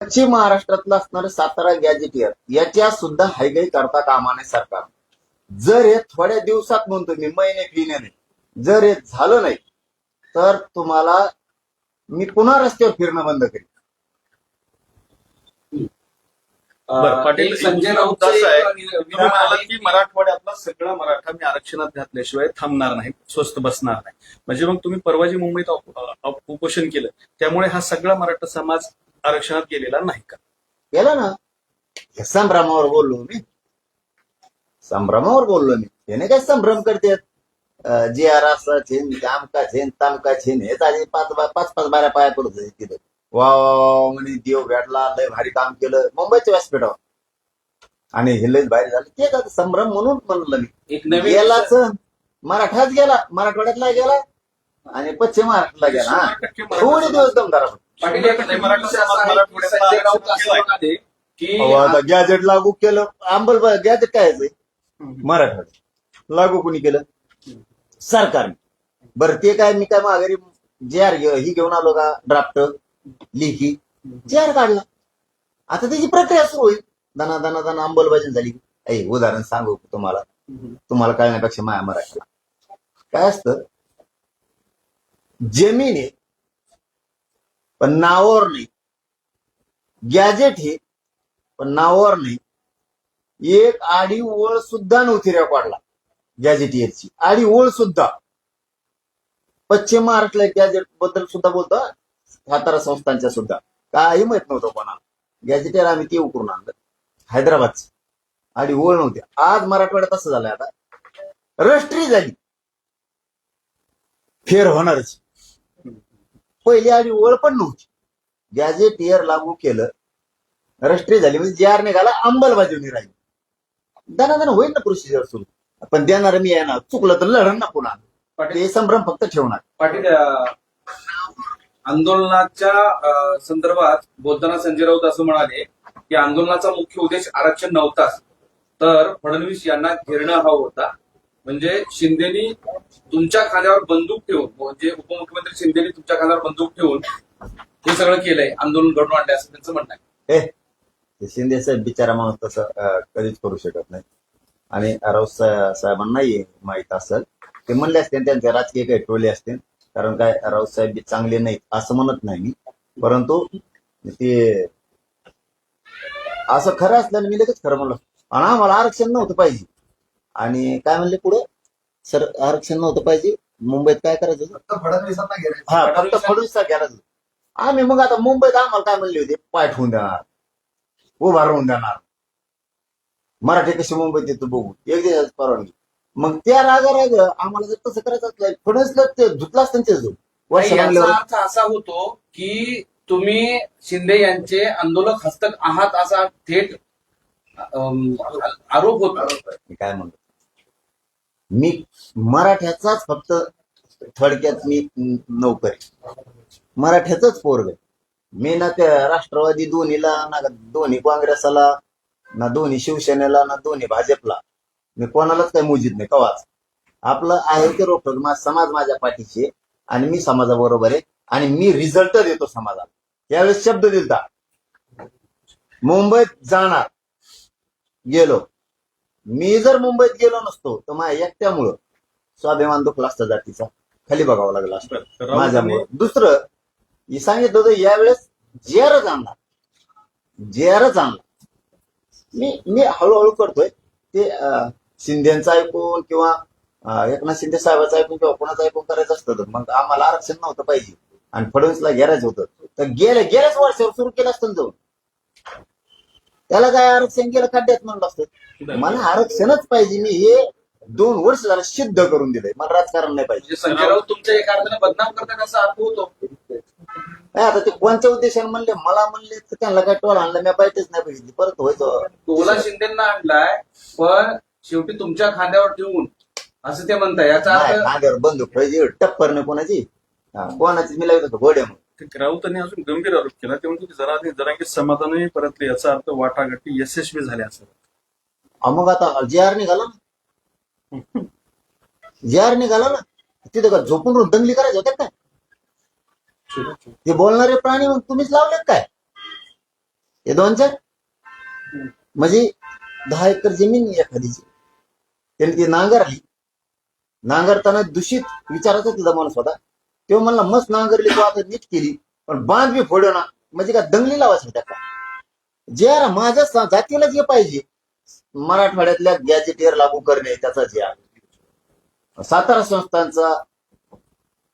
पश्चिम महाराष्ट्रातलं असणारं सातारा गॅजेटियर याच्या सुद्धा हायगाई करता कामा नये सरकार. जर हे थोड्या दिवसात म्हणतो मी महिने फिरणे जर हे झालं नाही तर तुम्हाला मी पुन्हा रस्त्यावर फिरणं बंद करेन. बरं, पाटील संजय संजय राऊत राऊत आहे तुम्ही तुम्ही म्हणालात की मराठवाड्यातला सगळा मराठा मी आरक्षणात घातल्याशिवाय थांबणार नाही, स्वस्त बसणार नाही. म्हणजे मग तुम्ही परवा जी मुंबईत उपोषण केलं त्यामुळे हा सगळा मराठा समाज आरक्षणात गेलेला नाही का? केलं ना. संभ्रमावर बोललो मी, संभ्रमावर बोललो मी. त्याने काय संभ्रम करते जे आर असा छेन आमका छेन तामका छेन हेच आधी पाच पाच बाऱ्या पाया पडत होते तिथे. वा म्हणे देव भेटला, लय भारी काम केलं मुंबईच्या व्यासपीठावर आणि हे लय भारी झालं. ते का संभ्रम म्हणून म्हणलं मी. एक नवीन गेलाच मराठाच गेला, मराठवाड्यातला गेला आणि पश्चिम महाराष्ट्राला गेला. हा 100% मराठा थोडे दिवस दमदार होते. पाटील एक नवीन मराठा विषय समाज असा आहे की मराठवाड्यात संजय राऊत आरक्षण असं म्हणाले की आता गॅजेट लागू केलं अंमल गॅजेट काय आहे? मराठवाड्यात लागू कोणी केलं? सरकारने. बरं ते काय मी काय माघारी जे आर ही घेऊन आलो का ड्राफ्ट लिखी जे आर काढला. आता त्याची प्रक्रिया सुरू होईल. दना दना दना अंमलबजावणी झाली. ऐ उदाहरण सांगू तुम्हाला, तुम्हाला कळण्यापेक्षा माया मराठीला काय असतं. जमीन आहे पण नावावर नाही, गॅजेट हे पण नावावर नाही. एक आडी ओळ सुद्धा नव्हती रेकॉर्डला गॅजेटियरची, आडी ओळ सुद्धा. पश्चिम महाराष्ट्राला गॅजेट बद्दल सुद्धा बोलतो, सातारा संस्थांच्या सुद्धा काही माहित नव्हतं कोणाला. गॅजेटियर आम्ही ते उकरून आणलं हैदराबादचं, आडी ओळ नव्हती. आज मराठवाड्यात असं झालंय, आता रजिस्ट्री झाली फेर होणारच. पहिली आडी ओळ पण नव्हती, गॅजेटियर लागू केलं, रजिस्ट्री झाली म्हणजे जे आर निघाला, अंमलबजावणी राहिली. दना होईल ना प्रोसिजर सुरू. पण देणार मी आहे ना, चुकलं तर लढण ना पुन्हा. ते संभ्रम फक्त ठेवणार. पाटील आंदोलनाच्या संदर्भात बोलताना संजय राऊत असं म्हणाले की आंदोलनाचा मुख्य उद्देश आरक्षण नव्हताच, तर फडणवीस यांना घेरणं हवं होता. म्हणजे शिंदेनी तुमच्या खांद्यावर बंदूक ठेवून, म्हणजे उपमुख्यमंत्री शिंदेनी तुमच्या खांद्यावर बंदूक ठेवून हे सगळं केलंय, आंदोलन घडवून आणलंय असं त्यांचं म्हणणं आहे. शिंदे साहेब बिचारा माणूस तसं कधीच करू शकत नाही. आणि राऊत साहेबांनाही माहित असेल, ते म्हणले असते त्यांचे राजकीय काही टोले असते. कारण काय राऊत साहेब चांगले नाहीत असं म्हणत नाही मी, परंतु ते असं खरं असल्याने मी लगेच खरं म्हणलं. आणि आम्हाला आरक्षण नव्हतं पाहिजे. आणि काय म्हणले पुढे, सर आरक्षण नव्हतं पाहिजे, मुंबईत काय करायचं? फक्त फडणवीसांना घेरायचं. हा फक्त फडणवीस घ्यायला. आम्ही मग आता मुंबईत आम्हाला काय म्हणले होते, पाय ठेवून देणार, उभा राहून देणार. मराठी कशी मुंबईत येतो बघू, एक दिवस परवानगी. मग त्या राग आम्हाला जर तसं करायचं असलं, फडणवीसला ते धुतलाच त्यांच्या वर्ष याचा लागल्यावर. अर्थ असा होतो की तुम्ही शिंदे यांचे आंदोलक हस्तक आहात असा थेट आरोप होतो. मी काय म्हणतो, मी मराठ्याचाच फक्त थोडक्यात मी नोकरी, मराठ्याच पोरग. मी ना त्या राष्ट्रवादी दोन्हीला, ना दोन्ही काँग्रेसला, ना दोन्ही शिवसेनेला, ना दोन्ही भाजपला मी कोणालाच काही मोजित नाही कवाच. आपलं आहे ते रोखोक समाज माझ्या पाठीशी, आणि मी समाजाबरोबर आहे. आणि मी रिझल्ट देतो समाजाला. त्यावेळेस शब्द दिलता, मुंबईत जाणार, गेलो. मी जर मुंबईत गेलो नसतो तर माझ्या एकट्यामुळं स्वाभिमान दुखला असतं जातीचा, खाली बघावं लागलं असतं माझ्यामुळं. दुसरं मी सांगितलं होतं यावेळेस जेरच आणणार, जेरच आणणार. मी हळूहळू करतोय ते. शिंदेचं ऐकून किंवा एकनाथ शिंदे साहेबांचं ऐकून किंवा कोणाचं ऐकून करायचं असतं तर मग आम्हाला आरक्षण नव्हतं पाहिजे आणि फडणवीसला घेरायचं होतं तर गेल्याच वर्षावर सुरू केलं असतं ना जाऊन. त्याला काय आरक्षण गेलं खड्ड्यात म्हणलं असतं. मला आरक्षणच पाहिजे. मी हे 2 वर्ष जरा सिद्ध करून दिलंय. मला राजकारण नाही पाहिजे. म्हणजे संजय राऊत तुमच्या एका अर्थाने बदनाम करतात असा अर्थ होतो. नाही आता ते कोणत्या उद्देशाने म्हणले, मला म्हणले तर त्यांना काय टोल आणला, मी पाहिजेच नाही पाहिजे परत व्हायचं. टोला शिंदेना आणलाय पण शेवटी तुमच्या खांद्यावर ठेवून असं ते म्हणताय. याचा नाही, अर्थ खांद्यावर बंदूक ठेवायची, टप्पर नाही कोणाची. कोणाची मी लागत होतो घोड्या म्हणून. राऊतांनी अजून गंभीर आरोप केला, ते म्हणतो की जरांगे समाधानही परतले, याचा अर्थ वाटाघाटी यशस्वी झाल्या असं. मग आता जे आर निघाला ना, जे आर निघाला ना, तिथे का झोपून दंगली करायचं होत्या काय? ते बोलणारे प्राणी मग तुम्हीच लावलेत काय? हे 2-4 म्हणजे 10 एकर जमीन एखादीची त्यांनी ती नांगरली. नांगरताना दूषित विचाराचा तिचा माणूस होता. तो म्हणला मस्त नांगरली तो आता नीट केली पण बांध बी फोडो ना म्हणजे काय दंगली लावायची त्या का जे माझ्या जातीला जे पाहिजे मराठवाड्यातल्या गॅजेटियर लागू करणे त्याचा जे आहे सातारा संस्थांचा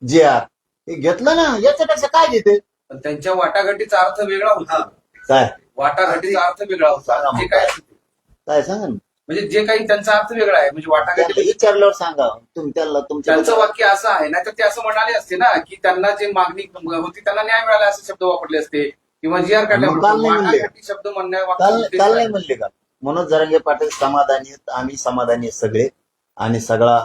जे आर हे घेतलं ना याच्यापेक्षा काय घेते पण त्यांच्या वाटाघाटीचा अर्थ वेगळा होता. काय वाटाघाटीचा अर्थ वेगळा होता. जे काय काय सांगा ना म्हणजे जे काही त्यांचा अर्थ वेगळा आहे म्हणजे त्याला वाटाघाटी. विचारल्यावर सांगा तुम्ही त्याला तुमच्या त्यांचं वाक्य असं आहे ना तर ते असं म्हणाले असते ना की त्यांना जे मागणी होती त्यांना न्याय मिळाला असे शब्द वापरले असते किंवा जी आर मग काल नाही म्हणले. वाटाघाटी शब्द काल म्हणण्या काल नाही म्हणले का मनोज जरांगे पाटील समाधानी आहेत, आम्ही समाधानी आहेत सगळे आणि सगळा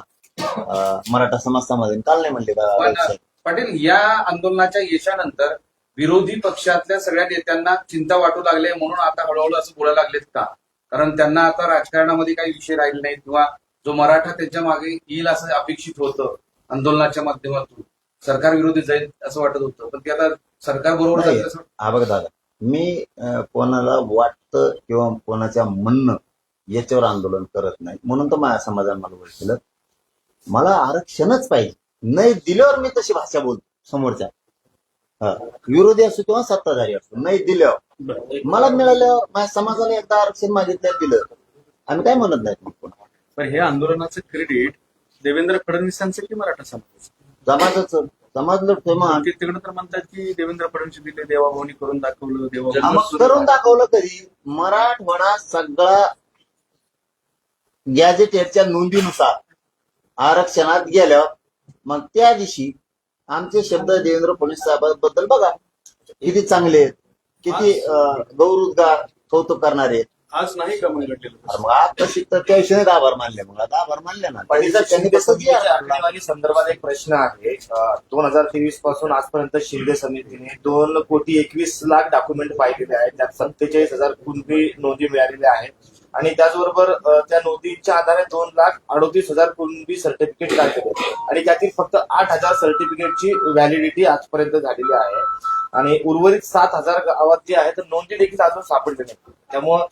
मराठा समाज समाधानी काल नाही म्हणले का पण राऊत साहेब? पाटील या आंदोलनाच्या यशानंतर विरोधी पक्षातल्या सगळ्या नेत्यांना चिंता वाटू लागले म्हणून आता हळूहळू असं बोलायला लागलेत का? कारण त्यांना आता राजकारणामध्ये काही विषय राहिले नाहीत किंवा जो मराठा त्यांच्या मागे येईल असं अपेक्षित होतं आंदोलनाच्या माध्यमातून सरकार विरोधी जाईल असं वाटत होतं पण ते आता सरकार बरोबर नाही. जाईल असं हा बघ दादा मी कोणाला वाटतं किंवा कोणाच्या म्हणणं याच्यावर आंदोलन करत नाही म्हणून तर माझ्या समाजाने मला वर केलं. मला आरक्षणच पाहिजे नाही दिल्यावर मी तशी भाषा बोलतो समोरच्या विरोधी असो किंवा सत्ताधारी असो नाही दिल्यावर मला मिळालं माझ्या समाजाने एकदा आरक्षण मागितलं दिलं आम्ही काय म्हणत नाही मग कोण पण हे आंदोलनाचं क्रेडिट देवेंद्र फडणवीसांचं की मराठा समाजाचं? समाज लढतोय मग तिकडे तर म्हणतात की देवेंद्र फडणवीस दिले देवाभावनी करून दाखवलं हा, देवाभावनी मग करून दाखवलं कधी मराठवाडा सगळा गॅजेटेडच्या नोंदीनुसार आरक्षणात गेल्यावर मग त्या दिवशी आमचे शब्द देवेंद्र फडणवीस साहेबांबद्दल बघा किती चांगले आहेत किती गौरवोद्गार कौतुक करणारे आहेत. आज नाही का मग घडलेलं? अरे मग आज तशी तर त्या विषयी आभार मानले मग आता आभार मानले ना पहिला त्यांनी शिंदे कसं जे समितीच्या आणलं. आकडेवारी संदर्भात एक प्रश्न आहे. 2023 पासून आजपर्यंत शिंदे समितीने 2,21,00,000 डॉक्युमेंट पाहिलेले आहेत. त्यात 47,000 कुणबी नोंदी मिळालेल्या आहेत आणि त्याचबरोबर त्या नोंदींच्या आधारे 2,38,000 कुणबी सर्टिफिकेट काढलेले आहेत आणि त्यातील फक्त 8,000 सर्टिफिकेटची व्हॅलिडिटी आजपर्यंत झालेली आहे आणि उर्वरित 7,000 गावात जे आहे तर नोंदी देखील अजून सापडले नाही. त्यामुळं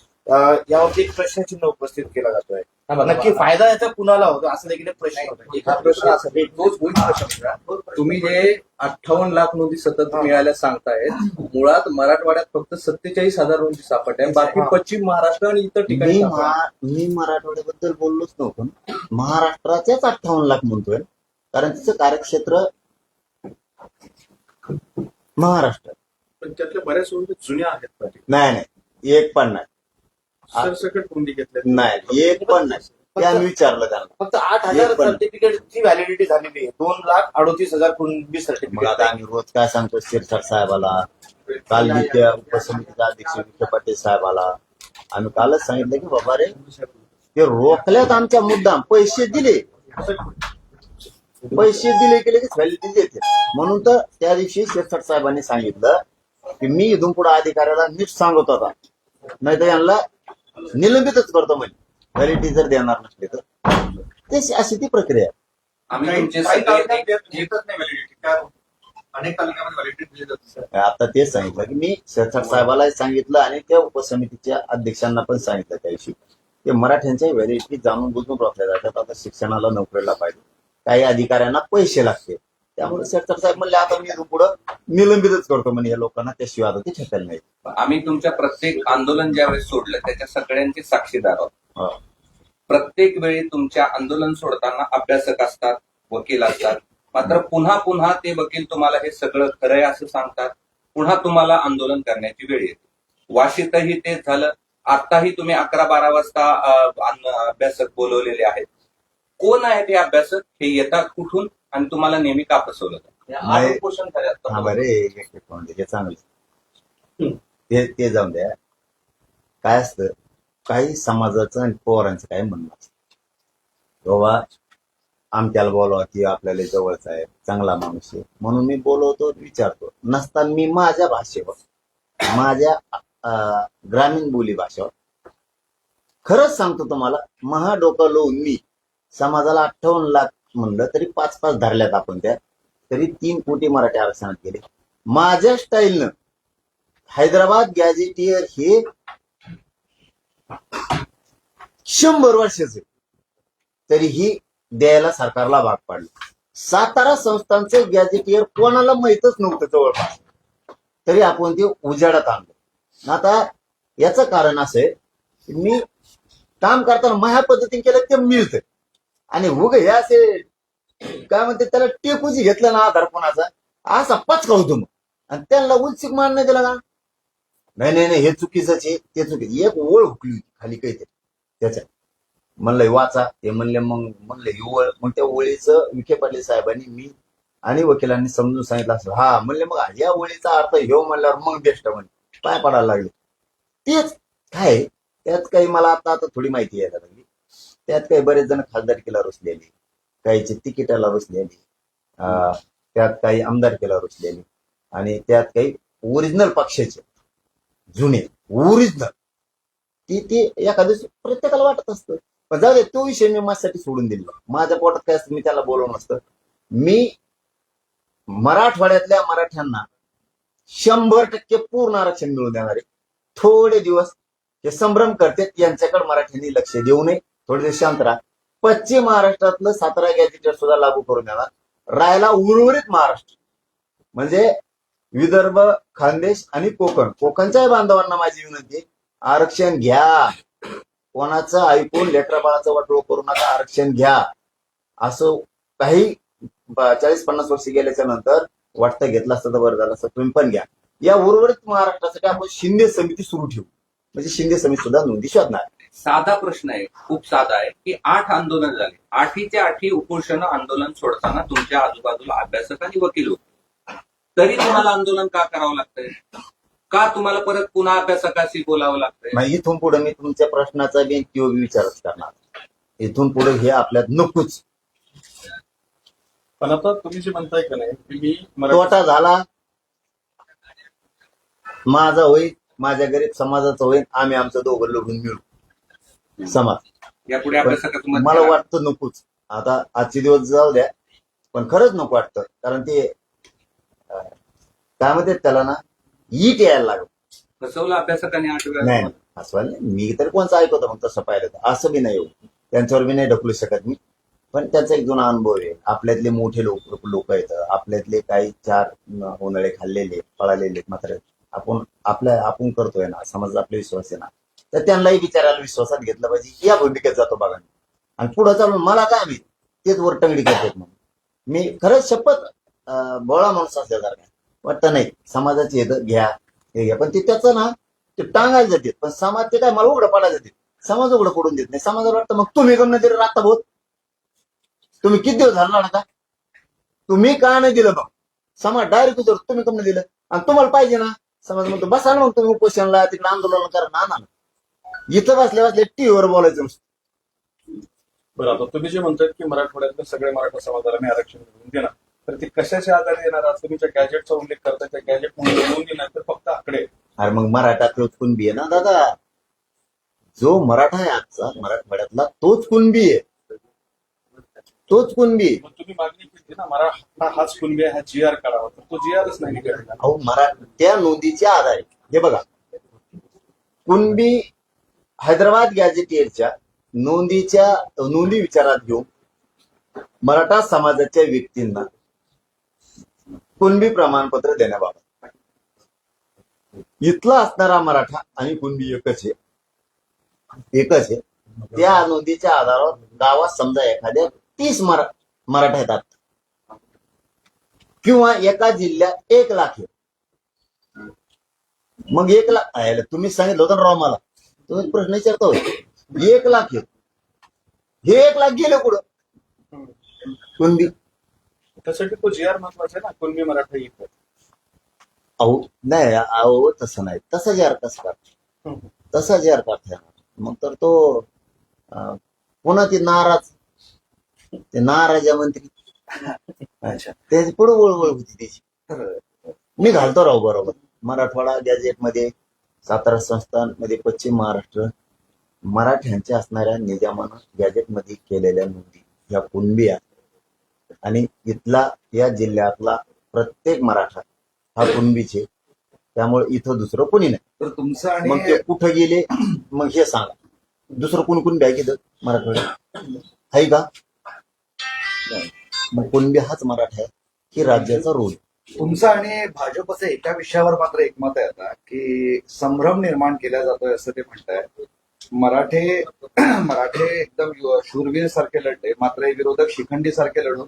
यावरती एक प्रश्नचिन्ह उपस्थित केला जातोय. नक्की फायदा याचा कुणाला होतो असं देखील एक प्रश्न होतो. हा प्रश्न असा आहे, तोच मूळ प्रश्न आहे. तुम्ही जे 58,00,000 नोंदी सतत मिळाल्या सांगतायत मुळात मराठवाड्यात फक्त 47,000 नोंदी सापडल्या बाकी पश्चिम महाराष्ट्र आणि इतर ठिकाणी सापडल्या. मी मराठवाड्याबद्दल बोललोच नव्हतो ना. महाराष्ट्राच्याच 58,00,000 म्हणतोय कारण तिचं कार्यक्षेत्र महाराष्ट्र पण त्यातल्या बऱ्याच नोंदी जुन्या आहेत पाटील. नाही एक पण नाही सरसकट नोंदी घेतल्या नाही एक पण नाही ते आम्ही विचारलं त्यांना फक्त 8,000 एक पण. सर्टिफिकेटची व्हॅलिडिटी झालेली आहे. 2,38,000 कुणबी मग सर्टिफिकेट आता आम्ही रोज काय सांगतो शिरसाट साहेबाला काल विद्या उपसमितीचा अध्यक्ष विखे पाटील साहेबाला आम्ही कालच सांगितलं की बाबा रे ते रोखल्यात आमच्या मुद्दाम पैसे दिले की लगेच व्हॅलिडिटी देते म्हणून तर त्या दिवशी शिरसाट साहेबांनी सांगितलं की मी इथून पुढे अधिकाऱ्याला नीट सांगत होता नाही तर यांना निलंबितच करतो म्हणजे व्हॅलिडिटी जर देणार नसले तर ते अशी ती प्रक्रिया आहे. आम्ही तुमचे काही सगळे तालुक्यात घेतच नाही व्हॅलिडिटी काय अनेक तालुक्यामध्ये व्हॅलिडिटी दिली जाते. आता तेच सांगितलं की मी शिरसाट साहेबाला सांगितलं आणि त्या उपसमितीच्या अध्यक्षांना पण सांगितलं त्या दिवशी की मराठ्यांच्या व्हॅलिडिटी जाणून बुजून रोखल्या जातात. आता शिक्षणाला नोकरीला पाहिजे काही अधिकाऱ्यांना पैसे लागते त्यामुळे शिरसाट साहेब म्हणले आता मी इथून पुढं निलंबितच करतो म्हणजे या लोकांना त्याशिवाय आता ते ठेकायला नाही. आम्ही तुमच्या प्रत्येक आंदोलन ज्यावेळेस सोडलं त्याच्या सगळ्यांचे साक्षीदार आहोत. हो. प्रत्येक वेळी तुमच्या आंदोलन सोडताना अभ्यासक असतात वकील असतात मात्र पुन्हा पुन्हा ते वकील तुम्हाला हे सगळं खरंय असं सांगतात पुन्हा तुम्हाला आंदोलन करण्याची वेळ येते. वाशीतही तेच झालं. आताही तुम्ही 11-12 वाजता अभ्यासक बोलवलेले आहेत. कोण आहेत हे अभ्यासक हे येतात कुठून आणि तुम्हाला नेहमी का फसवलं नाही. पोषण हा करायचं बरे हे चांगलं ते जाऊन द्या. काय असतं काही समाजाचं आणि पवारांचं काय म्हणणं असतं बाबा आमच्याला बोलवा की आपल्याला जवळचा आहे चांगला माणूस आहे म्हणून मी बोलवतो विचारतो नसताना मी माझ्या भाषेवर माझ्या ग्रामीण बोली भाषेवर खरंच सांगतो तुम्हाला महाडोकं लावून मी समाजाला 58,00,000 म्हणलं तरी 5-5 धरल्यात आपण त्या तरी 3 कोटी मराठी आरक्षणात गेले माझ्या स्टाईलनं हैदराबाद गॅझेटियर हे 100 वर्षाचे तरीही द्यायला सरकारला भाग पाडले. सातारा संस्थांचे गॅझेटियर कोणाला माहीतच नव्हतं जवळपास, तरी आपण ते उजाडात आणलं. आता याचं कारण असं आहे की मी काम करताना माझ्या पद्धतीने केलं ते मिळतं, आणि उग हे असे काय म्हणते त्याला टेकूची घेतलं ना आधार कोणाचा असा पचका होतो मग, आणि त्यांना उलसिक मान नाही दिला का नाही नाही नाही हे चुकीचंच आहे ते चुकीचं. एक ओळ हुकली होती खाली काहीतरी त्याच्या, म्हणलं वाचा ते म्हणले, मग म्हणलं ही ओळ, मग त्या ओळीचं विखे पाटील साहेबांनी मी आणि वकिलांनी समजून सांगितलं असं. हा म्हणले मग या ओळीचा अर्थ ह्यो म्हणल्यावर मग बेस्ट म्हणजे पाय पडायला लागले. तेच काय त्यात काही मला आता थोडी माहिती यायला लागली. त्यात काही बरेच जण खासदारकीला रुसलेली, काहीची तिकिटाला रुसलेली, त्यात काही आमदारकीला रुसलेली, आणि त्यात काही ओरिजिनल पक्षाचे जुने ओरिजिनल ती एखाद्या प्रत्येकाला वाटत असतं. पण जाऊ दे, तो विषय मी माझ्यासाठी सोडून दिला. माझ्या पोटात काय असतं मी त्याला बोलवलं नसतं. मी मराठवाड्यातल्या मराठ्यांना 100% पूर्ण आरक्षण मिळवून देणार आहे. थोडे दिवस हे संभ्रम करतात, यांच्याकडे मराठ्यांनी लक्ष देऊ नये, थोडे दिवस शांत राहा. पश्चिम महाराष्ट्रातलं सातारा गॅझेटियर सुद्धा लागू करून देणार. राहायला उर्वरित महाराष्ट्र म्हणजे विदर्भ, खानदेश आणि कोकणच्या बांधवांना माझी विनंती आहे, आरक्षण घ्या. कोणाचं ऐकून लेकरा बाळाचं वाटोळ करू नका, आरक्षण घ्या. असं काही 40-50 वर्ष गेल्याच्या नंतर वाटतं घेतलं असतं तर बरं झालं असतं. तुम्ही पण घ्या. या उर्वरित महाराष्ट्रासाठी आपण शिंदे समिती सुरू ठेवू, म्हणजे शिंदे समिती सुद्धा नोंदी शोधणार. साधा प्रश्न आहे, खूप साधा आहे, की 8 आंदोलन झाले, 8च्या 8 उपोषण आंदोलन सोडताना तुमच्या आजूबाजूला अभ्यासक आणि वकील होते, तरी तुम्हाला आंदोलन का करावं लागतंय? का तुम्हाला परत पुन्हा अभ्यासकाशी बोलावं लागतंय? नाही, इथून पुढे मी तुमच्या प्रश्नाचा बी किंवा विचारच करणार. इथून पुढे हे आपल्यात नकोच. पण आता तुम्ही जे म्हणताय का नाही की मी मराठी तोटा झाला माझा होईल, माझ्या गरीब समाजाचा होईल, आम्ही आमचं दोघं लढून मिळू समाज. यापुढे अभ्यासकाचं मत मला घ्या. वाटतं नकोच. आता आजचे दिवस जाऊ द्या, पण खरंच नको वाटतं. कारण ते काय म्हणतात त्याला ना, ईट यायला लागलं. फसवलं अभ्यासकाने 8 वेळा. नाही असं नाही, मी तर कोणचं ऐकवतो मग तसं पाहिलं तर असं बी नाही. त्यांच्यावर बी नाही ढकलू शकत मी, पण त्यांचा एक जुना अनुभव आहे. आपल्यातले मोठे लोक आहेत, आपल्यातले काही 4 उन्हाळे खाल्लेले पळालेले, मात्र आपण करतोय ना, समाजात आपला विश्वास आहे ना, तर त्यांनाही विचारायला विश्वासात घेतलं पाहिजे. या भूमिकेत जातो बघा, आणि पुढे चालून मला काय माहिती तेच वरटंगडी करतात. म्हणून मी खरंच शपथ बोळा माणूस असल्यासारखा वाटतं. नाही, समाजाची येतं घ्या हे घ्या, पण ते त्याचं ना ते टांगायला जाते. पण समाज ते काय मला उघडं पडायला जाते, समाज उघडं पडून देत नाही. समाजाला वाटतं मग तुम्ही गमन तरी राहता भाऊ, तुम्ही किती दिवस झाला ना, तुम्ही का नाही दिलं? मग समाज डायरेक्ट विचार तुम्ही कमी दिलं, आणि तुम्हाला पाहिजे ना. समाज म्हणतो बसा ना मग तुम्ही उपोषणला, तिकडे आंदोलन करा ना. इथं बसल्या टीव्हीवर बोलायचं. बरं, आता तुम्ही जे म्हणतात की मराठवाड्यातल्या सगळ्या मराठा समाजाला मी आरक्षण मिळवून देणार, तर ते कशाच्या आधारे येणार? आज तुम्ही ज्या गॅजेटचा उल्लेख करताय त्या गॅजेट म्हणून मिळवून देणार तर फक्त आकडे. अरे मग मराठा तोच कुणबी आहे ना दादा. जो मराठा आहे आजचा मराठवाड्यातला तोच कुणबी आहे, तोच कुणबी. मग तुम्ही मागणी केली ना मराठा हाच कुणबी आहे, हा GR करावा, तर तो GRच नाही निघाला. अहो त्या नोंदीच्या आधारे हे बघा, कुणबी हैदराबाद गॅझेटियरच्या नोंदी विचारात घेऊन मराठा समाजाच्या व्यक्तींना कुणबी प्रमाणपत्र देण्याबाबत इथला असणारा मराठा आणि कुणबी एकच आहे. त्या नोंदीच्या आधारावर गावात समजा एखाद्या 30 मराठा येतात, किंवा एका जिल्ह्यात 1 लाख आहे. मग 1 लाख आहे, तुम्ही सांगितलं होतं ना राव मला, तुम्ही प्रश्न विचारता होय. 1 लाख आहे, हे 1 लाख गेले कुठं? कुणबी. त्यासाठी तो GR महत्वाचा आहे ना, कुणबी मराठा येतो. अहो नाही, अहो तसं नाही, तसा जे अर्थ असतात तसा जे अर्थ आहे मग तर तो पुन्हा ते नाराजा मंत्री त्याची पुढे वळवळ होती त्याची. मी घालतो राहू बरोबर. मराठवाडा गॅझेटमध्ये सातारा संस्थानमध्ये पश्चिम महाराष्ट्र मराठ्यांच्या असणाऱ्या निजामानं गॅझेटमध्ये केलेल्या नोंदी या कुणबी आहेत, आणि इथला या जिल्ह्यातला प्रत्येक मराठा हा कुणबीचे. त्यामुळे इथं दुसरं कोणी नाही. तर तुमचं मग आणि ते कुठं गेले मग हे सांगा. दुसरं कोणी बॅग घेतं मराठवाड्यात आहे का? नाही. मग कुणबी हाच मराठा आहे की राज्याचा रोल. तुमचं आणि भाजपचं एका विषयावर मात्र एकमत आहे आता की संभ्रम निर्माण केला जातोय असं ते म्हणतायत. मराठे एकदम शूरवीर सारखे लढले, मात्र हे विरोधक शिखंडी सारखे लढून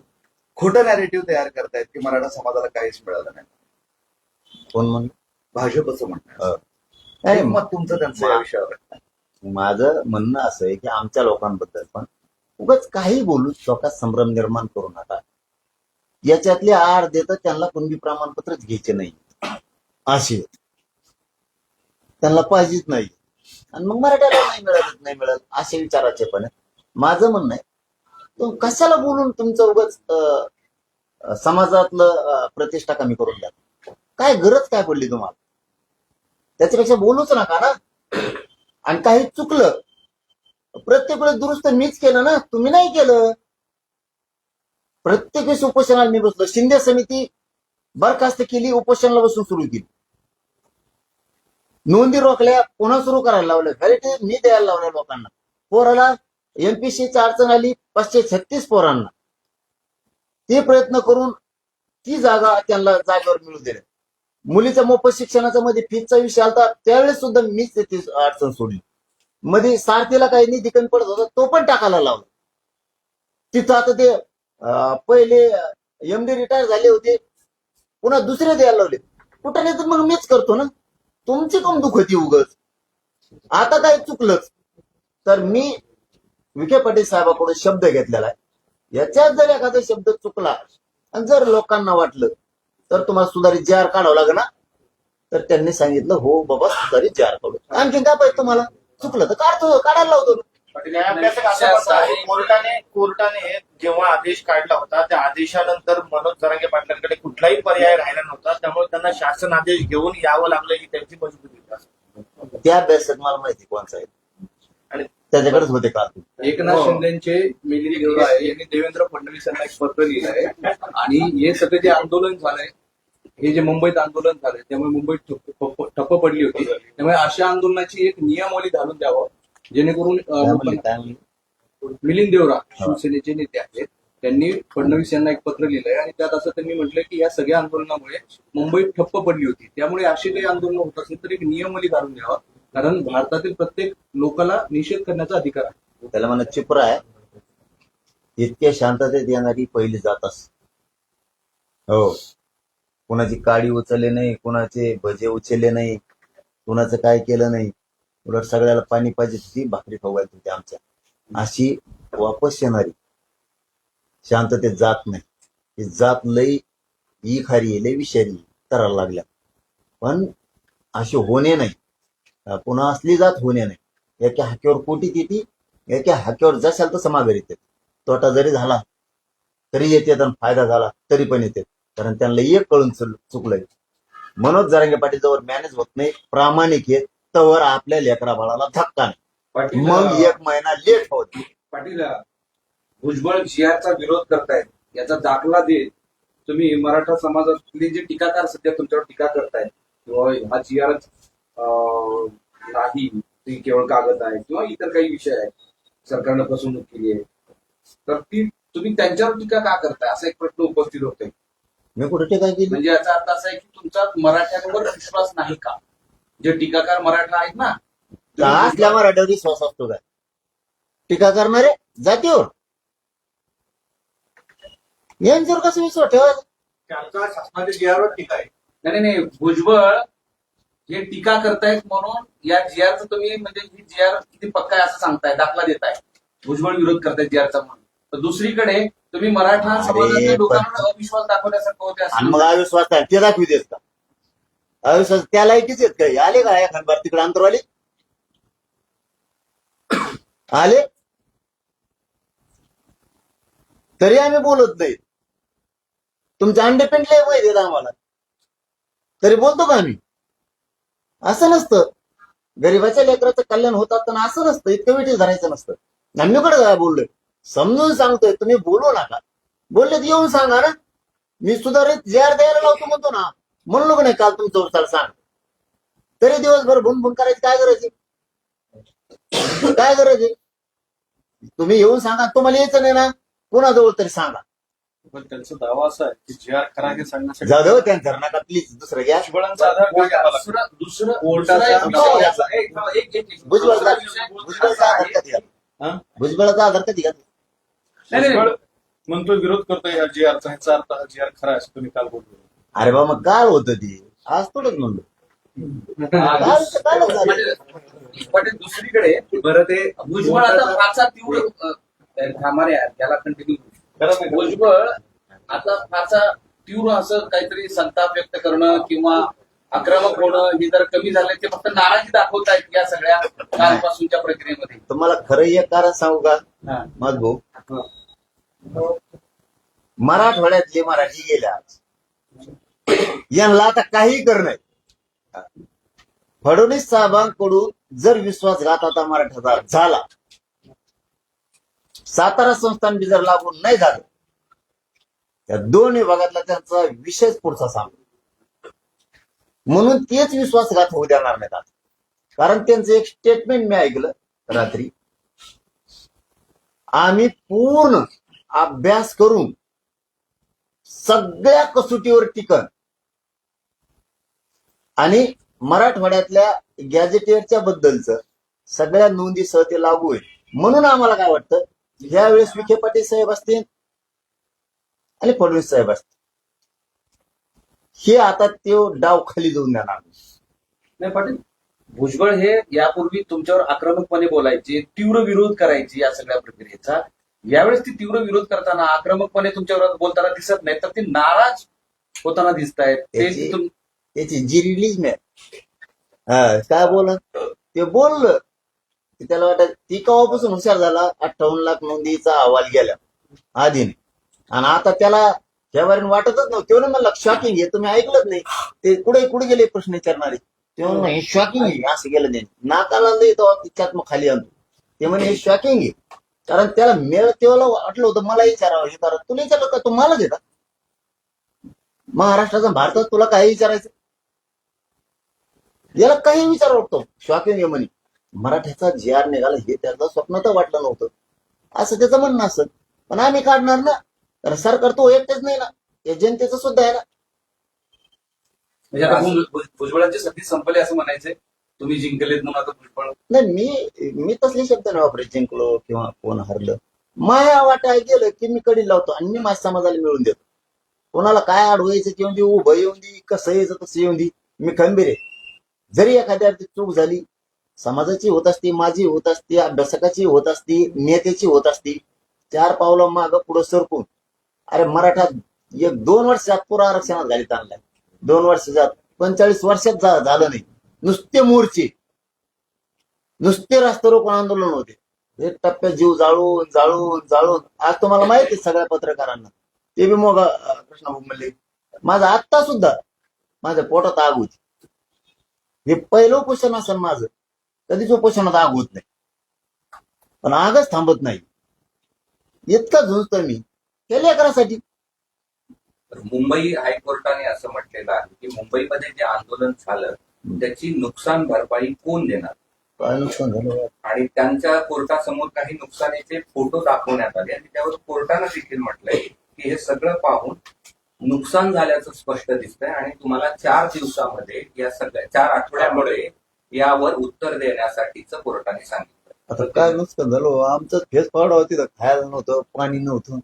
खोटं नॅरेटिव्ह तयार करतायत की मराठा समाजाला काहीच मिळालं नाही. कोण म्हणून? भाजपचं म्हणणं आहे. नाही, मत तुमचं त्यांचं या विषयावर आहे. माझं म्हणणं असं आहे की आमच्या लोकांबद्दल पण उगाच काही बोलू, स्वतः संभ्रम निर्माण करू नका. याच्यातले आड देतं त्यांना कुणबी प्रमाणपत्रच घ्यायचे नाही असे त्यांना पाहिजेच नाही. आणि मग मराठ्याला नाही मिळत असे विचाराचे पण आहे. माझं म्हणणं आहे तो कशाला बोलून तुमचं उगाच समाजातलं प्रतिष्ठा कमी करून द्या. काय गरज काय पडली तुम्हाला? त्याच्यापेक्षा बोलूच नका ना. आणि काही चुकलं प्रत्येक वेळेस दुरुस्त मीच केलं ना, तुम्ही नाही केलं. प्रत्येक वेळेस उपोषणाला मी बसलो. शिंदे समिती बरखास्त केली, उपोषणाला बसून सुरू केली. नोंदी रोखल्या, पुन्हा सुरू करायला लावल्या. व्हॅलिडिटी मी द्यायला लावल्या लोकांना. पोराला एमपीसीची अडचण आली 536 पोरांना. ते प्रयत्न करून ती जागा त्यांना जागेवर मिळू दिल्या. मुलीच्या मोफत शिक्षणाचा मध्ये फीचा विषय आला त्यावेळेस सुद्धा मीच ती अडचण सोडली. मध्ये सारथीला काही निधी कमी पडत होता तो पण टाकायला लावला. तिथं आता ते पहिले एमडी रिटायर झाले होते, पुन्हा दुसरे द्यायला लावले. कुठं नाही तर मग मीच करतो ना. तुमची कम दुःख होती उगच. आता काय चुकलंच तर मी विखे पाटील साहेबाकडून शब्द घेतलेला आहे. याच्यात जर एखादा शब्द चुकला आणि जर लोकांना वाटलं तर तुम्हाला सुधारित JR काढावं लागेल ना, तर त्यांनी सांगितलं हो बाबा सुधारित JR काढू. आणखी काय पाहिजे तुम्हाला? चुकलं तर काढायला लावतो. न्यायाभ्यासक असं म्हणतात, कोर्टाने जेव्हा आदेश काढला होता त्या आदेशानंतर मनोज जरांगे पाटलांकडे कुठलाही पर्याय राहिला नव्हता, त्यामुळे त्यांना शासन आदेश घेऊन यावं लागलं ही त्यांची मजबुरी होती. त्या अभ्यासक मला माहिती कोणचा आहे आणि त्याच्याकडेच होते का. एकनाथ शिंदेचे मिलिंद देवरा यांनी देवेंद्र फडणवीस यांना एक पत्र लिहिलं आहे. आणि हे सगळे जे आंदोलन झालंय, हे जे मुंबईत आंदोलन झालंय त्यामुळे मुंबईत ठप्प पडली होती. त्यामुळे अशा आंदोलनाची एक नियमावली घालून द्यावं जेणेकरून मिलिंद देवरा शिवसेनेचे नेते आहेत, त्यांनी फडणवीस यांना एक पत्र लिहिलंय. आणि त्यात असं त्यांनी म्हटलंय की या सगळ्या आंदोलनामुळे मुंबईत ठप्प पडली होती. त्यामुळे अशी काही आंदोलन होत असेल तर एक नियमावली घालून द्यावा, कारण भारतातील प्रत्येक लोकाला निषेध करण्याचा अधिकार आहे. त्याला म्हणा चिपरा आहे. इतक्या शांततेत येणारी पहिली जात असते. हो, कुणाची काडी उचलले नाही, कुणाचे भजे उचलले नाही, कुणाचं काय केलं नाही. उलट सगळ्याला पाणी पाहिजे ती भाकरी खवायची होती आमच्या. अशी वापस येणारी शांततेत जात नाही. ही जात लई ही खारी लई विषारी करायला लागल्या. पण अशी होणे नाही, पुन्हा असली जात होणे नाही. एका हाक्यावर कोटीत येते, एका हाक्यावर जशाल तसं माघारी येते. तोटा जरी झाला तरी येतात आणि फायदा झाला तरी पण येते. कारण त्यांना एक कळून चुकलंय. मनोज जरांगे पाटील जवळ मॅनेज होत नाही, प्रामाणिक येत तवर आपल्या लेकरा बाळाला धक्का नाही, मग 1 महिना लेट होत. पाटील भुजबळ GRचा विरोध करतायत याचा दाखला देत तुम्ही मराठा समाजातले जे टीकाकार सध्या तुमच्यावर टीका करतायत किंवा हा GR नाही, ती केवळ कागद आहे किंवा इतर काही विषय आहेत, सरकारनं फसवणूक केली आहे, तर ती तुम्ही त्यांच्यावर टीका का करताय असा एक प्रश्न उपस्थित होतोय. मी कुठे टीका केली? म्हणजे याचा अर्थ असा आहे की तुमचा मराठ्यांवर विश्वास नाही का? जे टीकाकार मराठा आहेत ना, असल्या मराठ्यावर विश्वास असतो काय? टीका करणारे जातीवर यांच्यावर कसं विश्वास ठेवायचा? त्यांचा शासनाच्या GRवर टीका आहे. नाही, भुजबळ हे टीका करतायत म्हणून या GRचं तुम्ही म्हणजे ही GR किती पक्का आहे असं सांगताय, दाखला देताय. भुजबळ विरोध करतायत GRचा म्हणून. तर दुसरीकडे तुम्ही मराठा समाजाच्या लोकांवर अविश्वास दाखवण्यासारखं होते आणि असं. मग अविश्वास आहे ते दाखवी देत का? अविश्वास त्या लायकीच आहेत काय? आले का एखाद बार तिकडे अंतरवाले आले तरी आम्ही बोलत नाही. तुमचे अंडे पेंडले माहिती आहेत आम्हाला तरी बोलतो का आम्ही? असं नसतं. गरीबाच्या लेकराचं कल्याण होत असताना असं नसतं, इतकं वेळी धरायचं नसतं. आम्ही कडे काय बोललोय समजून सांगतोय, तुम्ही बोलू नका. बोलले तर येऊन सांगा ना. मी सुधारित JR द्यायला लावतो म्हणतो ना, म्हणलो का नाही काल तुमचं उचल सांग. तरी दिवसभर भुनभुन करायची काय गरज आहे? काय गरज आहे? तुम्ही येऊन सांगा. तुम्हाला यायचं नाही ना, कोणाजवळ तरी सांगा. पण त्यांचा दावा असा आहे की जे आर खरा हे सांगण्यासाठी जाऊ दे त्यांचं नका प्लीज, दुसरं घ्या. भुजबळांचा आधार का घ्यावा लागतो? दुसरं कोर्टाचा एक विषय विषय याचा- एक भुजबळचा दुसरा भुजबळचा विषय आधार असा कधी घातला? हा? भुजबळाचा आधार कधी घातला? नाही, नाही, भुजबळ म्हणतो विरोध करतोय ह्या जे आरचा, ह्याचा अर्थ हा जे आर खरा आहे असं तुम्ही काल बोललो. अरे बाबा मग काय होतं ते आज थोडंच म्हणलो. कालच झालं. पाटील दुसरीकडे बरं ते भुजबळ आता फारसा तीव्र थांबा रे यार, त्याला कंटिन्यू खरं नाही का? भुजबळ आता फारसा तीव्र असं काहीतरी संताप व्यक्त करणं किंवा आक्रमक होणं हे जर कमी झालं, ते फक्त नाराजी दाखवतायत या सगळ्या कालपासूनच्या प्रक्रियेमध्ये. तुम्हाला खरं एक कारण सांगू का हा. मग भाऊ, मराठवाड्यातले मराठी गेले आज. यांना आता काही करणं. फडणवीस साहेबांकडून जर विश्वासघात आता मराठ्याचा झाला, सातारा संस्थान बी जर लागू नाही झालं, त्या दोन विभागातला त्यांचा विषयच पुढचा सांगतो. म्हणून तेच विश्वासघात होऊ देणार नाहीत आता. कारण त्यांचं एक स्टेटमेंट मी ऐकलं रात्री, आम्ही पूर्ण अभ्यास करून सगळ्या कसोटीवर टिकन आणि मराठवाड्यातल्या गॅजेटियरच्या बद्दलचं सगळ्या नोंदीसह ते लागू होईल. म्हणून आम्हाला काय वाटतं, यावेळेस विखे पाटील साहेब असतील आणि फडणवीस साहेब असतील, हे आता ते डाव खाली जाऊन देणार. नाही पाटील, भुजबळ हे यापूर्वी तुमच्यावर आक्रमकपणे बोलायचे, तीव्र विरोध करायचे या सगळ्या प्रक्रियेचा. यावेळेस ती तीव्र विरोध करताना आक्रमकपणे तुमच्यावर बोलताना दिसत नाही, तर ते नाराज होताना दिसत आहेत. त्याची जी रिलीज नाही काय बोल ते बोललं की त्याला वाटत ती केव्हापासून हुशार झाला. 58 लाख नोंदीचा अहवाल गेला आधीने, आणि आता त्याला त्यावरून वाटतच नव्हतं. तेव्हा म्हणलं शॉकिंग आहे, तुम्ही ऐकलंच नाही. ते कुठे गेले प्रश्न विचारणारे, तेव्हा हे शॉकिंग आहे असं गेलं नाही. नाकाला येतो तिच्यात मग खाली आणतो. ते म्हणे हे शॉकिंग आहे, कारण त्याला मेळ तेव्हा वाटलं होतं मला विचारावं. हे करा, तुला विचारलं का, तू मला घेता महाराष्ट्राचा भारतात तुला काही विचारायचं, याला काही विचार वाटतो. शॉकिंग आहे म्हणे. मराठ्याचा जे आर निघाला हे त्याचं स्वप्न तर वाटलं नव्हतं असं त्याचं म्हणणं असं. पण आम्ही काढणार ना, कारण सरकार तो एकटेच नाही ना, या जनतेचं सुद्धा आहे ना. म्हणजे आता भुजबळांची संधी संपली असं म्हणायचंय, तुम्ही जिंकलेत म्हणून आता भुजबळ. नाही, मी तसले शब्द नाही वापरे, जिंकलो किंवा कोण हरलं. माया वाटाय गेलं की मी कडी लावतो आणि मी माझ्या समाजाला मिळून देतो. कोणाला काय अडवायचं येऊन दे, उभं येऊन दे, कसं यायचं तसं येऊन दे, मी खंबीर आहे. जरी एखाद्याची चूक झाली, समाजाची होत असती, माझी होत असती, अभ्यासकाची होत असती, नेत्याची होत असती, 4 पावलं मागं पुढं सरकून, अरे मराठा 1-2 वर्षात पुरा आरक्षणात घालीत आणलाय. 2 वर्षात 45 वर्षात झालं नाही. नुसते मोर्चे, नुसते रास्ता रोको आंदोलन होते. हे टप्प्यात जीव जाळून जाळून जाळून आज तुम्हाला माहिती आहे सगळ्या पत्रकारांना, ते बी मग कृष्णा म्हणले माझं आत्ता सुद्धा माझ्या पोटात आग होती. हे पहिलं उपोषण असेल माझं, कधीच उपोषणात आग होत नाही, पण आगच थांबत नाही. इतकं झुंजतो मी त्या लेकरासाठी. मुंबई हायकोर्टाने असं म्हटलेलं आहे की मुंबईमध्ये जे आंदोलन झालं त्याची नुकसान भरपाई कोण देणार, काय नुकसान झालं? आणि त्यांच्या कोर्टासमोर काही नुकसानीचे फोटो दाखवण्यात आले आणि त्यावर कोर्टानं देखील म्हटलंय की हे सगळं पाहून नुकसान झाल्याचं स्पष्ट दिसतंय आणि तुम्हाला 4 दिवसामध्ये या सगळ्या 4 आठवड्यामध्ये यावर उत्तर देण्यासाठीचं कोर्टाने सांगितलं. आता काय नुकसान झालं? आमचं फेस पावडा होती, खायला नव्हतं, पाणी नव्हतं,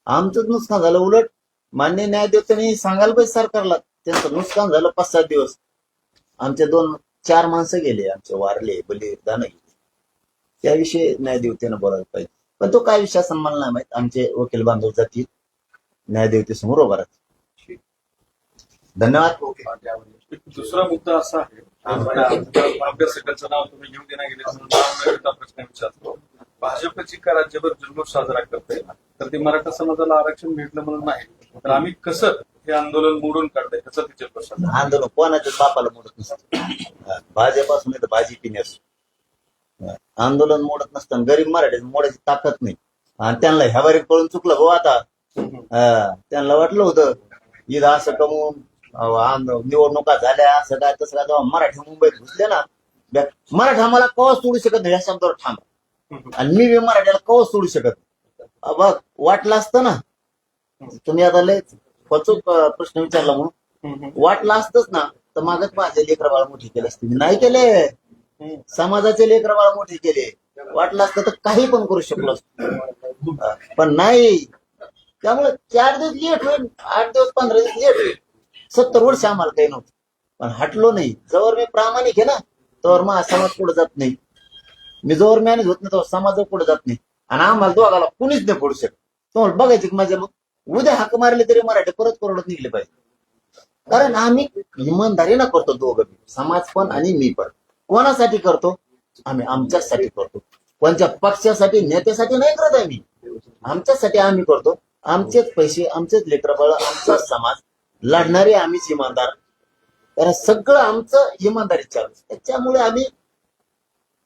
आमचंच नुकसान झालं. उलट मान्य न्यायाधीशांनी सांगायला पाहिजे सरकारला, त्यांचं नुकसान झालं 5-7 दिवस. आमचे 2-4 माणसं गेले, आमचे वारले, बलिदान गेले, त्याविषयी न्यायदेवतेनं बोलायला पाहिजे. पण तो काय विषय असेल मला नाही माहित. आमचे वकील बांधव जातील न्यायदेवतेसमोर उभा राहतील. धन्यवाद. दुसरा मुद्दा असा आहे, अभ्यासकांचं नाव तुम्ही घेऊन देण्या गेले प्रश्न विचारतो. भाजपची का राज्यभर जल्लोष साजरा करते, तर ते मराठा समाजाला आरक्षण भेटलं म्हणून नाही, तर आम्ही कसं हे आंदोलन मोडून काढतंय त्याचा तिचे प्रश्न. आंदोलन कोणाच्या बापाला मोडत नसतं, भाजपासून तर भाजी पिण्यास आंदोलन मोडत नसतं. गरीब मराठी मोडायची ताकद नाही, आणि त्यांना ह्यावारी कळून चुकलं भाऊ. आता त्यांना वाटलं होतं ईद असं कमवून निवडणुका झाल्या असं काय तसं काय जेव्हा मराठी मुंबईत घुसले ना, मराठा मला कवच सोडू शकत नाही या शब्दावर ठाम. आणि मी बी मराठ्याला कवच सोडू शकत नाही. बघ वाटलं असतं ना, तुम्ही आता लय अचूक प्रश्न विचारला म्हणून, वाटलं असतंच ना तर मागच माझे लेकर बाळ मोठी केले असते. नाही केले, समाजाचे लेकर बाळ मोठे केले. वाटलं असतं तर काही पण करू शकलो असतो, पण नाही. त्यामुळे 4 दिवस लेट होईल, 8 दिवस 15 दिवस लेट होईल. 70 वर्ष आम्हाला काही नव्हतं, पण हटलो नाही. जवळ मी प्रामाणिक आहे ना, तोवर माझा समाज पुढे जात नाही. मी जोवर मॅनेज होत नाही, तोवर समाज पुढे जात नाही. आणि आम्हाला दोघाला कुणीच नाही पडू शकत. तुम्हाला बघायची माझ्या मग उद्या हाक मारले तरी मराठी परत करोडत निघले पाहिजे. कारण आम्ही इमानदारीनं करतो दोघं, समाज पण आणि मी पण. कोणासाठी करतो? आम्ही आमच्यासाठी करतो. कोणत्या पक्षासाठी नेत्यासाठी नाही करत आम्ही. आमच्यासाठी आम्ही करतो. आमचेच पैसे, आमचेच लेकरबाळ, आमचा समाज लढणारे आम्हीच इमानदार. कारण सगळं आमचं इमानदारी चालू. त्याच्यामुळे आम्ही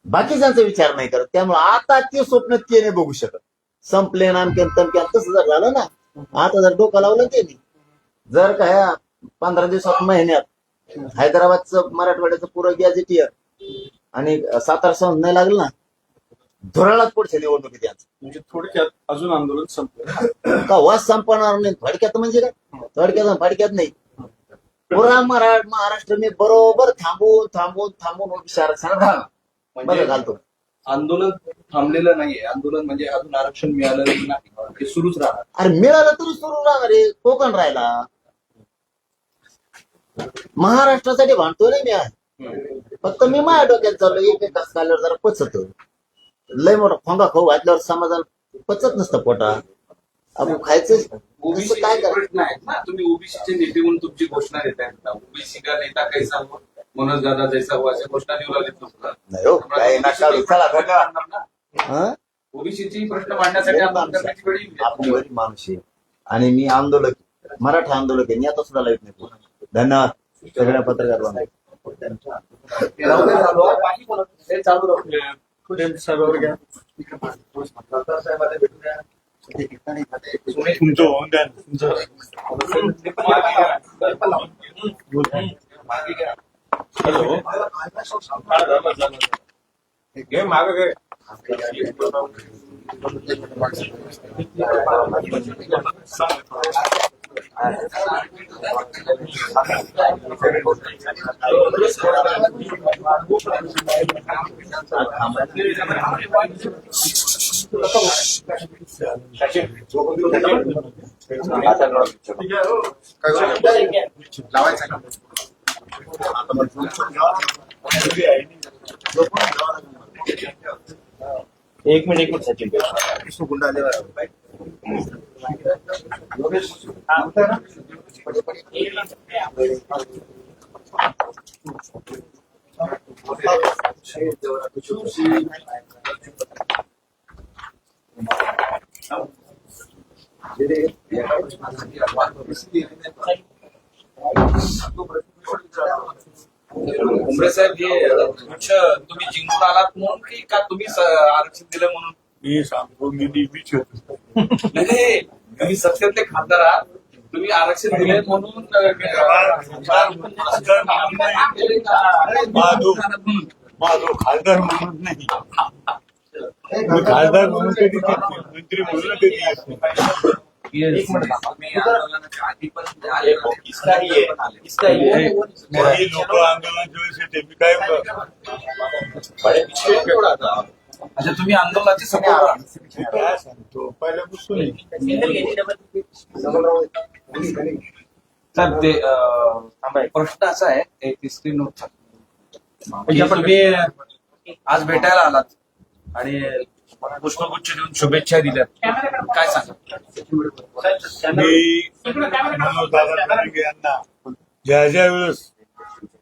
बाकीच्यांचा विचार नाही करत. त्यामुळे आता ते स्वप्न ते नाही बघू शकत. संपले नामकेन तमकेन तसं जर झालं ना, आता जर डोकं लावलं ते नाही, जर का ह्या 15 दिवसात महिन्यात हैदराबादचं मराठवाड्याचं पुरं गॅजेटियर आणि 7-8 संवत नाही लागलं ना, धुराळात पुढच्या निवडणुकीत यांचं म्हणजे थोडक्यात अजून आंदोलन संपलं का वास संपणार नाही. थोडक्यात म्हणजे काय, थोडक्यात नाही. पुरा महाराष्ट्र मी बरोबर थांबून ओबीसी आरक्षण बरं म्हणजे घालतो. आंदोलन थांबलेलं नाहीये. आंदोलन म्हणजे अजून आरक्षण मिळालेलं नाही, ते सुरूच राहणार. अरे मिळालं तरी सुरू राहणार आहे. कोकण राहिला, महाराष्ट्रासाठी भांडतो नाही मी आहे. फक्त मी माझ्या डोक्यात चाललो एक तास काल्यावर जरा पचत. लय मोठा खोंगा खाऊ घातल्यावर समाजाला पचत नसतं पोटा. आपण खायचं ओबीसी काय करायचं? प्रश्न आहेत ना, तुम्ही ओबीसीचे नेते म्हणून तुमची घोषणा देताय. ओबीसी का नेता कैसा हो, मनोज दादा जैसा हो, अशा घोषणा देऊ लागले तुम्हाला. नाही हो, काय नका. चला धन्यवाद. हं? ओबीसीची प्रश्न मांडण्यासाठी आंदोलन करण्याची वेळ येईल. आपण गरीब माणूस आहे आणि मी आंदोलक, मराठा आंदोलक आहे. मी आता सुद्धा लाईत नाही. धन्यवाद सगळ्या पत्रकार बांधव. हे चालू राहू. सर्वांवर घ्या. तुमचं होऊन द्या. हॅलो, घे मागं घे. एक मिनिट सचिन. उमरे साहेब, हे पक्ष तुम्ही जिंकून आलात म्हणून की का तुम्ही आरक्षण दिलं म्हणून? मी सांगतो, मी नेहमीच होतो. नाही, तुम्ही सत्तेतले खासदार आहात, तुम्ही आरक्षण दिले म्हणून माझो खासदार म्हणून नाही, मी खासदार म्हणून कधी घेत नाही, मंत्री म्हणून कधी घेत नाही. काही लोक आंदोलनाच्या वेळेस येते, मी काय अच्छा, तुम्ही आंदोलनाचे सपोर्ट. काय सांगतो पहिल्यापासून. तर ते प्रश्न असा आहे, एक हिस्ट्री नोट. तुम्ही आज भेटायला आलात आणि पुष्पगुच्छ देऊन शुभेच्छा दिल्या, काय सांगा? मी मनोज दादा ठाकरे यांना ज्या ज्या वेळेस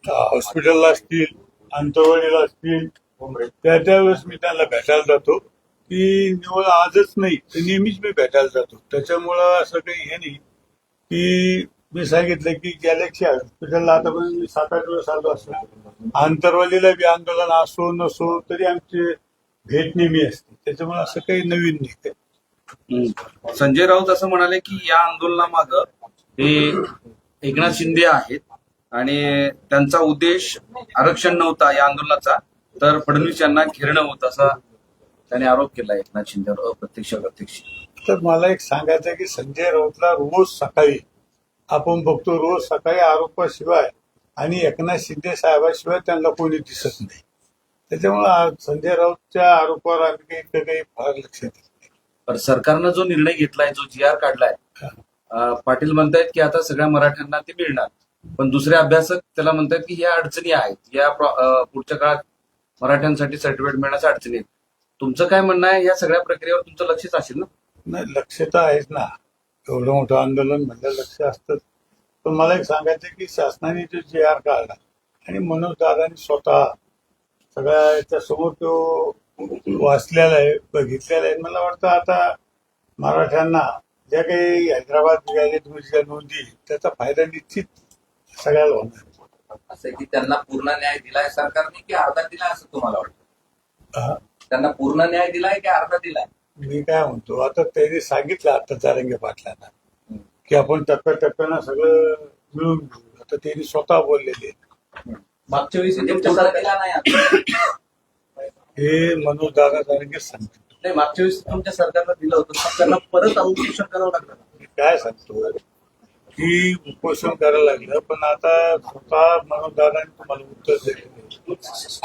हॉस्पिटलला असतील, अंतरवाडीला असतील, त्यावेळेस मी त्यांना भेटायला जातो. की निवड आजच नाही तर नेहमीच मी भेटायला जातो. त्याच्यामुळं असं काही हे नाही की मी सांगितलं की गॅलेक्सी हॉस्पिटलला आतापर्यंत मी 7-8 वेळेस आलो असतो. आंतरवालीला बी आंदोलन असो नसो तरी आमची भेट नेहमी असते. त्याच्यामुळे असं काही नवीन नाही. संजय राऊत असं म्हणाले की या आंदोलनामागं हे एकनाथ शिंदे आहेत आणि त्यांचा उद्देश आरक्षण नव्हता या आंदोलनाचा, तर फडणवीस यांना घेरणं होतं असा त्याने आरोप केला एकनाथ शिंदेवर अप्रत्यक्ष अप्रत्यक्ष. तर मला एक सांगायचं आहे की संजय राऊतला रोज सकाळी आपण बघतो, रोज सकाळी आरोपाशिवाय आणि एकनाथ शिंदे साहेबाशिवाय त्यांना कोणी दिसत नाही. त्याच्यामुळे संजय राऊतच्या आरोपावर आम्ही काही फार लक्ष देत नाही. तर सरकारनं जो निर्णय घेतलाय, जो जी आर काढलाय, पाटील म्हणतायत की आता सगळ्या मराठ्यांना ते मिळणार, पण दुसरे अभ्यासक त्याला म्हणतात की या अडचणी आहेत, या पुढच्या काळात मराठ्यांसाठी सर्टिफिकेट मिळण्याच्या अडचणी आहेत. तुमचं काय म्हणणं आहे? या सगळ्या प्रक्रियेवर तुमचं लक्षच असेल ना? नाही, लक्ष तर आहेच ना. एवढं मोठं आंदोलन म्हणजे लक्ष असतं. पण मला एक सांगायचं की शासनाने जो जी आर काढला आणि मनोज दादांनी स्वतः सगळ्या याच्या समोर तो वाचलेला आहे, बघितलेला आहे. मला वाटतं आता मराठ्यांना ज्या काही हैदराबाद ज्या नोंदी, त्याचा फायदा निश्चित सगळ्याला होणार. असं आहे की त्यांना पूर्ण न्याय दिलाय सरकारने की अर्धा दिलाय असं तुम्हाला वाटतं? त्यांना पूर्ण न्याय दिलाय की अर्धा दिलाय? मी काय म्हणतो, आता त्यांनी सांगितलं आता जारंगे पाटलांना की आपण टप्प्याटप्प्यानं सगळं मिळून घेऊ. आता त्यांनी स्वतः बोललेले मागच्या वेळेस तुमच्या सरकारला नाही आता. हे मनोज दादा जारंगे सांगतो. नाही, मागच्या वेळेस तुमच्या सरकारला दिलं होतं, मग त्यांना परत उपोषण करावं लागलं. मी काय सांगतो की उपोषण करायला लागलं, पण आता स्वतः मनोज दादांनी तुम्हाला उत्तर दिले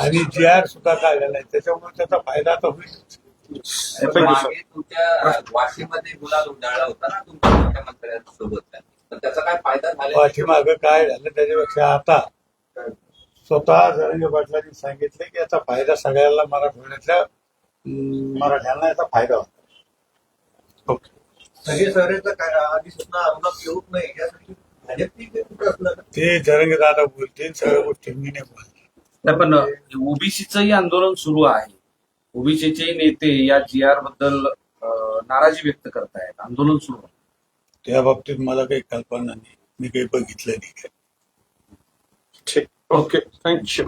आणि जी आर सुद्धा काढलेला आहे, त्याच्यामुळे त्याचा फायदा आता होईल. मागे तुमच्या वाशीमध्ये गुलाल उधळला होता ना तुमच्या मुख्यमंत्र्यांसोबत, तर त्याचा काय फायदा झाला? पाठीमागं काय झालं त्याच्यापेक्षा आता स्वतः जारंगे पाटलांनी सांगितलं की याचा फायदा सगळ्याला मराठवाड्यातल्या मराठ्यांना याचा फायदा होता. ओके. ते जारंगे दादा बोलतील, सगळ्या गोष्टी मी नाही बोलतो. नाही, पण ओबीसीचंही आंदोलन सुरू आहे. ओबीसीचे नेते या जी आर बद्दल नाराजी व्यक्त करतायत, आंदोलन सुरू आहे. त्या बाबतीत मला काही कल्पना नाही, मी काही बघितलं नाही. ठीक, ओके, थँक्यू.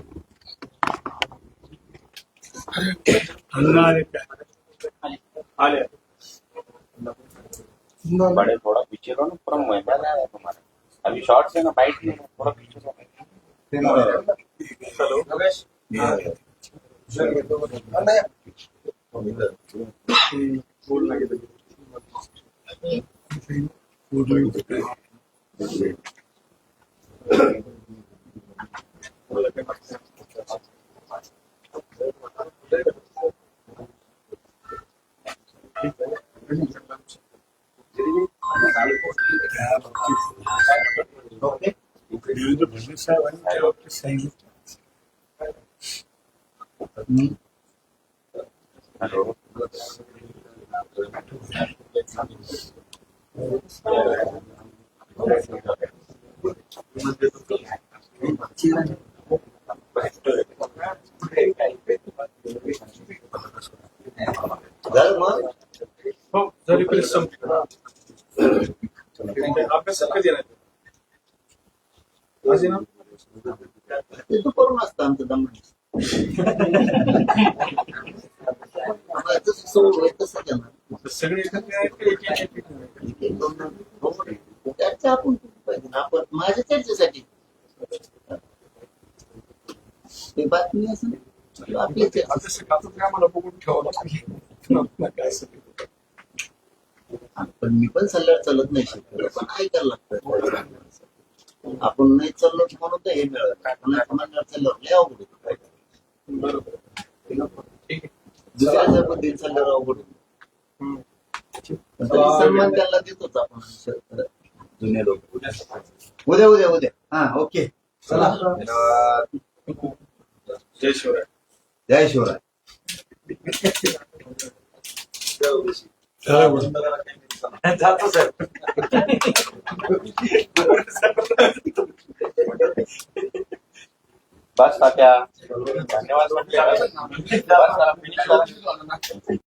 अण्णा आले काय? आले. बड़े थोड़ा पीछे रहो ना, पूरा मैदान है तुम्हारा. अभी शॉर्ट से ना फाइट नहीं, थोड़ा पीछे रहो. देवेंद्र फडणवीस साहेबांनी त्या बाबतीत सांगितलं. झालं मग हो, जरी प्लीज संपलं. अभ्यास कधी येणार? माझे नाव ते तू करून असतं आमचं दम. कसं करणार? सगळे एकत्र आहेत की एक-एक? एक-एक, दोन-दोन. चर्चा आपण केली पाहिजे ना. आपण माझ्या चर्चेसाठी ते बातमी असेल किंवा आपली चर्चा. आता ते आम्हाला बघून ठेवावं लागेल. काय सगळं पण मी पण सल्ल्यावर चालत नाही शकतो, पण ऐकायला लागतं. आपण नाही चाललो म्हणून तर हे मिळत. आपण चालल्यावर लय अवघड होतं. बरोबर. ठीक आहे. दुसऱ्याच्या पद्धतीने चालल्यावर अवघड होतं. पण तरी सन्मान त्याला देतोच आपण जुने लोक. उद्या उद्या उद्या. हा, ओके, चला. जय शिवराय. जय शिवराय. जातो सर. बस तात्या, धन्यवाद म्हटले.